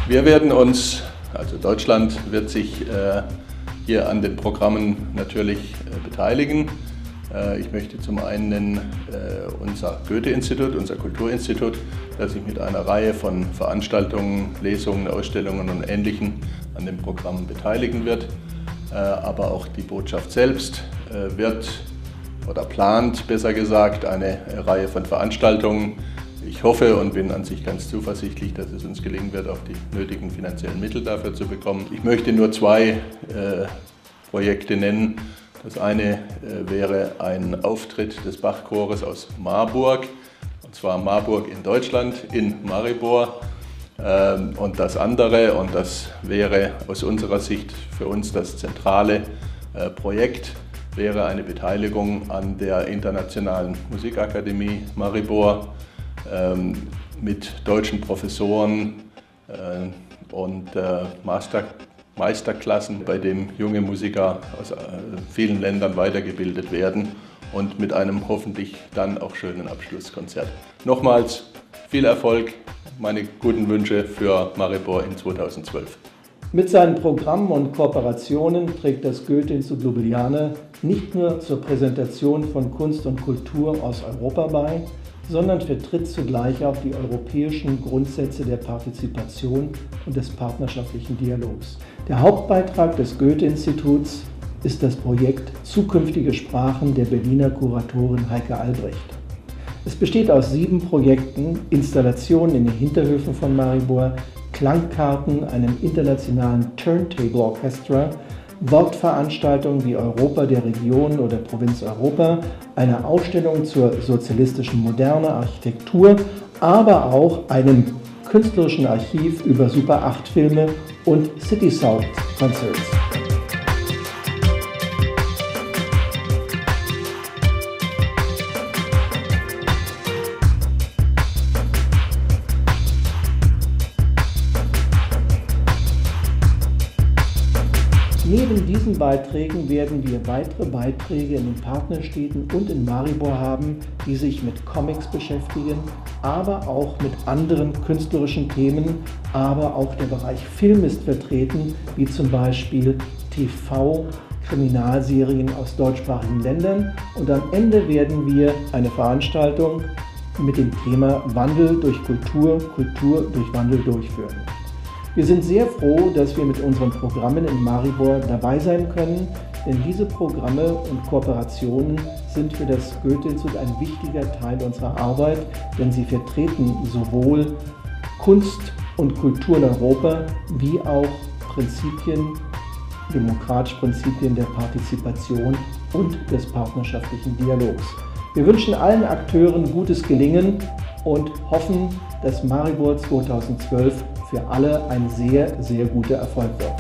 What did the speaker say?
Wir werden uns, also Deutschland wird sich hier an den Programmen natürlich beteiligen. Ich möchte zum einen nennen unser Goethe-Institut, unser Kulturinstitut, das sich mit einer Reihe von Veranstaltungen, Lesungen, Ausstellungen und Ähnlichem an dem Programm beteiligen wird. Aber auch die Botschaft selbst wird oder plant, besser gesagt, eine Reihe von Veranstaltungen. Ich hoffe und bin an sich ganz zuversichtlich, dass es uns gelingen wird, auch die nötigen finanziellen Mittel dafür zu bekommen. Ich möchte nur zwei Projekte nennen. Das eine wäre ein Auftritt des Bachchores aus Marburg, und zwar Marburg in Deutschland, in Maribor. Und das andere, und das wäre aus unserer Sicht für uns das zentrale Projekt, wäre eine Beteiligung an der Internationalen Musikakademie Maribor mit deutschen Professoren und Meisterklassen, bei dem junge Musiker aus vielen Ländern weitergebildet werden und mit einem hoffentlich dann auch schönen Abschlusskonzert. Nochmals viel Erfolg, meine guten Wünsche für Maribor in 2012. Mit seinen Programmen und Kooperationen trägt das Goethe-Institut Ljubljana nicht nur zur Präsentation von Kunst und Kultur aus Europa bei, sondern vertritt zugleich auch die europäischen Grundsätze der Partizipation und des partnerschaftlichen Dialogs. Der Hauptbeitrag des Goethe-Instituts ist das Projekt Zukünftige Sprachen der Berliner Kuratorin Heike Albrecht. Es besteht aus 7 Projekten, Installationen in den Hinterhöfen von Maribor, Klangkarten, einem internationalen Turntable Orchestra, Wortveranstaltungen wie Europa der Region oder Provinz Europa, eine Ausstellung zur sozialistischen Moderne, Architektur, aber auch einem künstlerischen Archiv über Super-8-Filme und City Sound Concerts. Neben diesen Beiträgen werden wir weitere Beiträge in den Partnerstädten und in Maribor haben, die sich mit Comics beschäftigen, aber auch mit anderen künstlerischen Themen, aber auch der Bereich Film ist vertreten, wie zum Beispiel TV, Kriminalserien aus deutschsprachigen Ländern. Und am Ende werden wir eine Veranstaltung mit dem Thema Wandel durch Kultur, Kultur durch Wandel durchführen. Wir sind sehr froh, dass wir mit unseren Programmen in Maribor dabei sein können, denn diese Programme und Kooperationen sind für das Goethe-Institut ein wichtiger Teil unserer Arbeit, denn sie vertreten sowohl Kunst und Kultur in Europa wie auch demokratische Prinzipien der Partizipation und des partnerschaftlichen Dialogs. Wir wünschen allen Akteuren gutes Gelingen und hoffen, dass Maribor 2012 für alle ein sehr, sehr guter Erfolg wird.